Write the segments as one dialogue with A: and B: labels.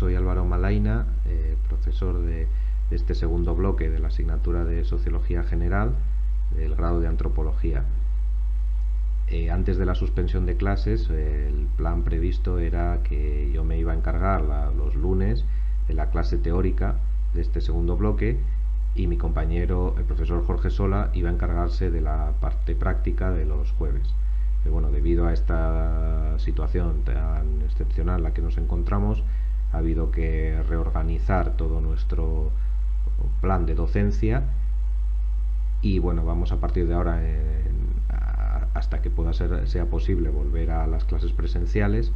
A: soy Álvaro Malaina, profesor de este segundo bloque de la asignatura de Sociología General del grado de Antropología. Antes de la suspensión de clases, el plan previsto era que yo me iba a encargar los lunes de la clase teórica de este segundo bloque y mi compañero, el profesor Jorge Sola, iba a encargarse de la parte práctica de los jueves. Pero bueno, debido a esta situación tan excepcional en la que nos encontramos, ha habido que reorganizar todo nuestro plan de docencia y bueno, vamos a partir de ahora hasta que sea posible volver a las clases presenciales.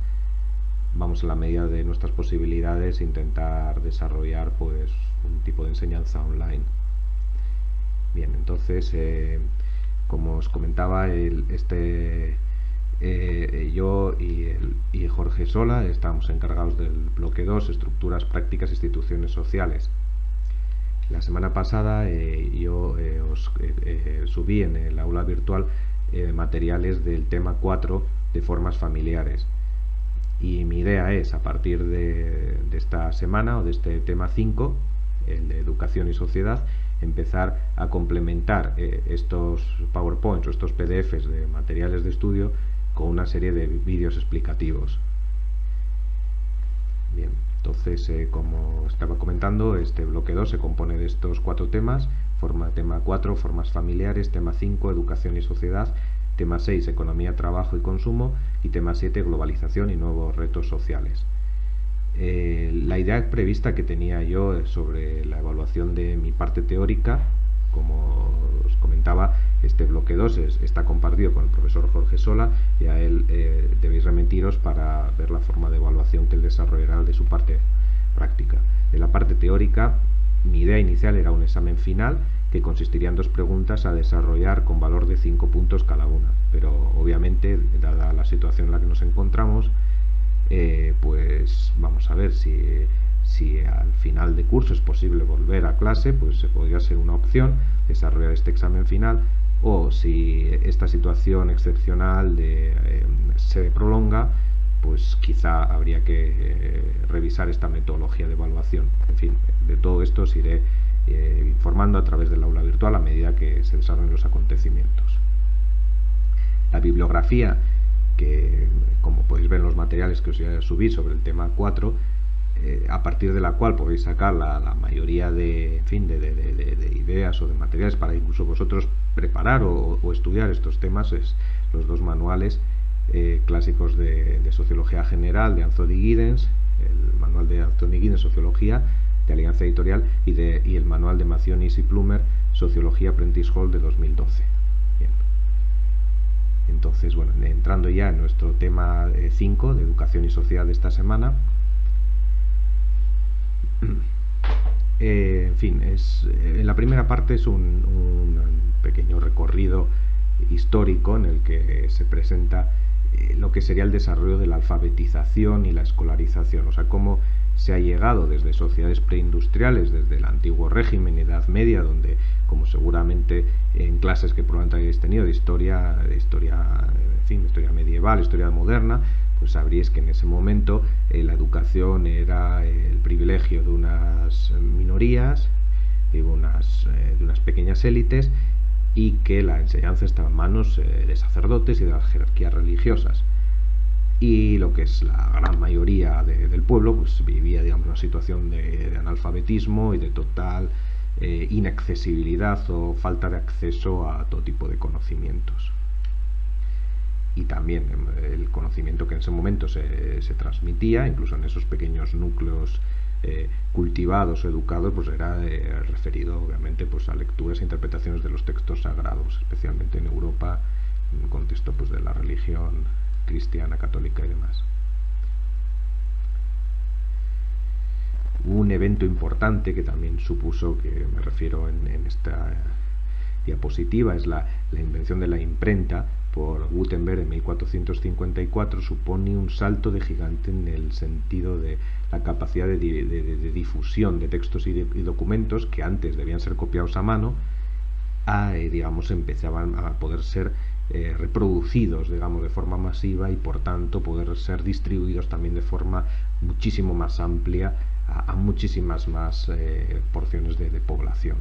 A: Vamos, en la medida de nuestras posibilidades, intentar desarrollar pues un tipo de enseñanza online. Bien, entonces como os comentaba, yo y Jorge Sola estamos encargados del bloque 2, estructuras prácticas e instituciones sociales. La semana pasada yo os subí en el aula virtual materiales del tema 4 de formas familiares, y mi idea es, a partir de esta semana o de este tema 5, el de educación y sociedad, empezar a complementar estos PowerPoints o estos PDFs de materiales de estudio con una serie de vídeos explicativos. Bien, entonces como estaba comentando, este bloque 2 se compone de estos 4 temas: tema 4, formas familiares; tema 5, educación y sociedad; tema 6, economía, trabajo y consumo; y tema 7, globalización y nuevos retos sociales. La idea prevista que tenía yo sobre la evaluación de mi parte teórica, como os comentaba, este bloque 2 está compartido con el profesor Jorge Sola, y a él debéis remitiros para ver la forma de evaluación que él desarrollará de su parte práctica. De la parte teórica, mi idea inicial era un examen final que consistiría en 2 preguntas a desarrollar con valor de 5 puntos cada una, pero obviamente, dada la situación en la que nos encontramos, pues vamos a ver si al final de curso es posible volver a clase, pues se podría ser una opción desarrollar este examen final, o si esta situación excepcional se prolonga, pues quizá habría que revisar esta metodología de evaluación. En fin, de todo esto os iré informando a través del aula virtual a medida que se desarrollen los acontecimientos. La bibliografía, que como podéis ver en los materiales que os voy a subir sobre el tema 4, a partir de la cual podéis sacar la mayoría de ideas o de materiales para incluso vosotros preparar o estudiar estos temas, es los 2 manuales clásicos de Sociología General de Anthony Giddens, el manual de Anthony Giddens, Sociología, de Alianza Editorial, y el manual de Macionis y Plumer, Sociología Prentice Hall, de 2012. Bien. Entonces, bueno, entrando ya en nuestro tema 5 de educación y sociedad de esta semana, en fin, en la primera parte es un pequeño recorrido histórico en el que se presenta lo que sería el desarrollo de la alfabetización y la escolarización, o sea, cómo se ha llegado desde sociedades preindustriales, desde el antiguo régimen, Edad Media, donde, como seguramente en clases que probablemente hayáis tenido de historia medieval, historia moderna, pues sabríais que en ese momento la educación era el privilegio de unas minorías, de unas pequeñas élites, y que la enseñanza estaba en manos de sacerdotes y de las jerarquías religiosas, y lo que es la gran mayoría del pueblo pues vivía, digamos, una situación de analfabetismo y de total inaccesibilidad o falta de acceso a todo tipo de conocimientos. Y también el conocimiento que en ese momento se transmitía, incluso en esos pequeños núcleos cultivados o educados, pues era referido obviamente pues a lecturas e interpretaciones de los textos sagrados, especialmente en Europa, en un contexto pues de la religión cristiana, católica y demás. Un evento importante que también supuso, que me refiero en esta diapositiva, es la invención de la imprenta por Gutenberg en 1454. Supone un salto de gigante en el sentido de la capacidad de difusión de textos y documentos que antes debían ser copiados a mano, digamos, empezaban a poder ser reproducidos, digamos, de forma masiva y por tanto poder ser distribuidos también de forma muchísimo más amplia a muchísimas más porciones de población.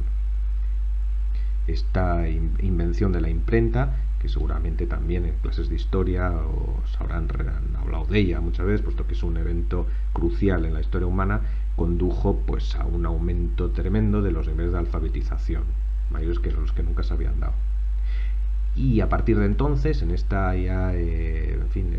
A: Esta invención de la imprenta, que seguramente también en clases de historia os habrán hablado de ella muchas veces, puesto que es un evento crucial en la historia humana, condujo pues a un aumento tremendo de los niveles de alfabetización, mayores que los que nunca se habían dado. Y a partir de entonces, en esta ya, en fin,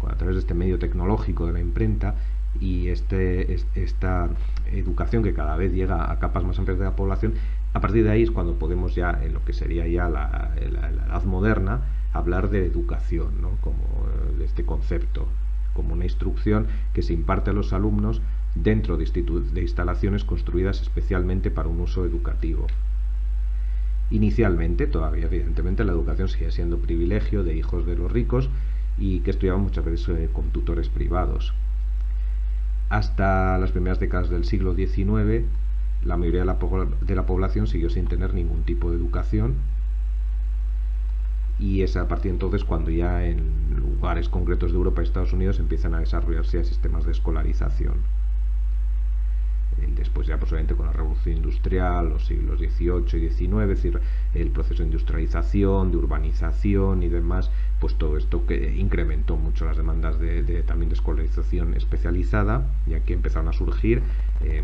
A: a través de este medio tecnológico de la imprenta y esta educación que cada vez llega a capas más amplias de la población, a partir de ahí es cuando podemos ya, en lo que sería ya la edad moderna, hablar de educación, ¿no? Como de este concepto, como una instrucción que se imparte a los alumnos dentro de instalaciones construidas especialmente para un uso educativo. Inicialmente, todavía evidentemente, la educación sigue siendo privilegio de hijos de los ricos y que estudiaban muchas veces con tutores privados. Hasta las primeras décadas del siglo XIX, la mayoría de la población siguió sin tener ningún tipo de educación, y es a partir de entonces cuando ya en lugares concretos de Europa y Estados Unidos empiezan a desarrollarse sistemas de escolarización. Después ya posiblemente con la revolución industrial, los siglos XVIII y XIX, es decir, el proceso de industrialización, de urbanización y demás, pues todo esto que incrementó mucho las demandas también de escolarización especializada, ya que empezaron a surgir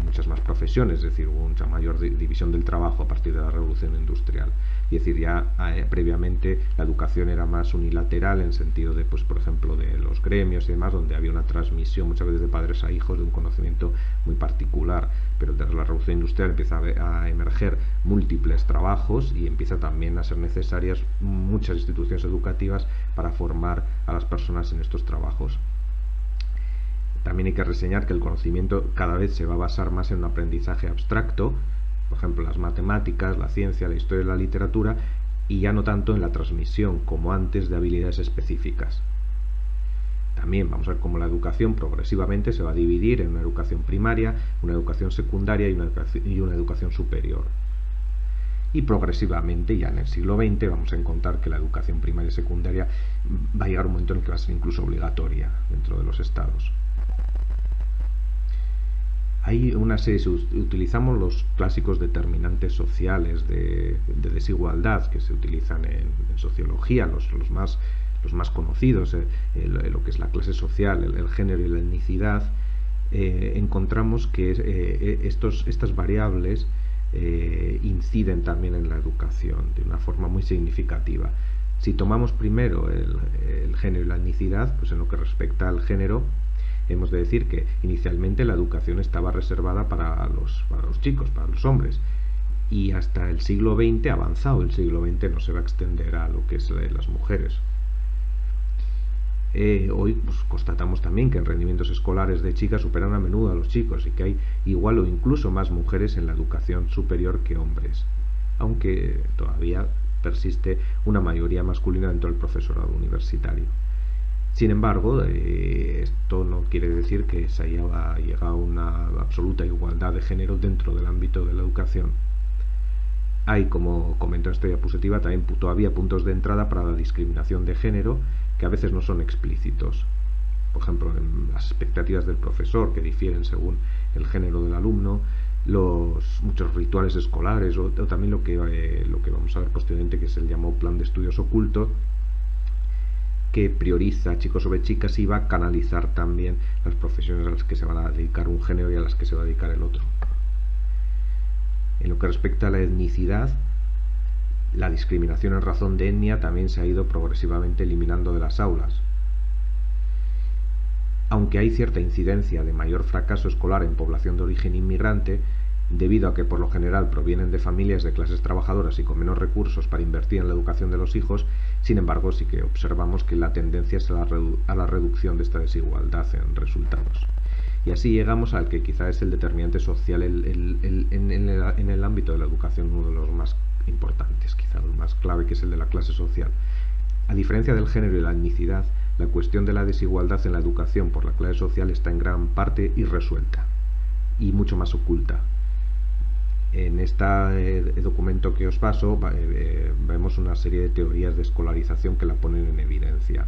A: muchas más profesiones, es decir, hubo mucha mayor división del trabajo a partir de la revolución industrial. Y es decir, ya previamente la educación era más unilateral en sentido de, pues por ejemplo, de los gremios y demás, donde había una transmisión muchas veces de padres a hijos de un conocimiento muy particular, pero tras la revolución industrial empieza a emerger múltiples trabajos y empieza también a ser necesarias muchas instituciones educativas para formar a las personas en estos trabajos. También hay que reseñar que el conocimiento cada vez se va a basar más en un aprendizaje abstracto, por ejemplo las matemáticas, la ciencia, la historia y la literatura, y ya no tanto en la transmisión como antes de habilidades específicas. También vamos a ver cómo la educación progresivamente se va a dividir en una educación primaria, una educación secundaria y una educación superior. Y progresivamente, ya en el siglo XX, vamos a encontrar que la educación primaria y secundaria va a llegar a un momento en que va a ser incluso obligatoria dentro de los estados. Hay una serie, utilizamos los clásicos determinantes sociales de desigualdad que se utilizan en sociología, los más conocidos, lo que es la clase social, el género y la etnicidad. Encontramos que estas variables inciden también en la educación de una forma muy significativa. Si tomamos primero el género y la etnicidad, pues en lo que respecta al género, hemos de decir que inicialmente la educación estaba reservada para los chicos, para los hombres, y hasta el siglo XX, avanzado el siglo XX, no se va a extender a lo que es las mujeres. Hoy pues, constatamos también que en rendimientos escolares de chicas superan a menudo a los chicos y que hay igual o incluso más mujeres en la educación superior que hombres, aunque todavía persiste una mayoría masculina dentro del profesorado universitario. Sin embargo, esto no quiere decir que se haya llegado a una absoluta igualdad de género dentro del ámbito de la educación. Hay, como comento en esta diapositiva, también todavía puntos de entrada para la discriminación de género que a veces no son explícitos. Por ejemplo, en las expectativas del profesor, que difieren según el género del alumno, muchos rituales escolares, o también lo que vamos a ver posteriormente, que es el llamado plan de estudios oculto, que prioriza chicos sobre chicas y va a canalizar también las profesiones a las que se van a dedicar un género y a las que se va a dedicar el otro. En lo que respecta a la etnicidad, la discriminación en razón de etnia también se ha ido progresivamente eliminando de las aulas. Aunque hay cierta incidencia de mayor fracaso escolar en población de origen inmigrante, debido a que por lo general provienen de familias de clases trabajadoras y con menos recursos para invertir en la educación de los hijos, sin embargo sí que observamos que la tendencia es a la reducción de esta desigualdad en resultados. Y así llegamos al que quizá es el determinante social en el ámbito de la educación, uno de los más importantes, quizá el más clave, que es el de la clase social. A diferencia del género y la etnicidad, la cuestión de la desigualdad en la educación por la clase social está en gran parte irresuelta y mucho más oculta. En este documento que os paso vemos una serie de teorías de escolarización que la ponen en evidencia.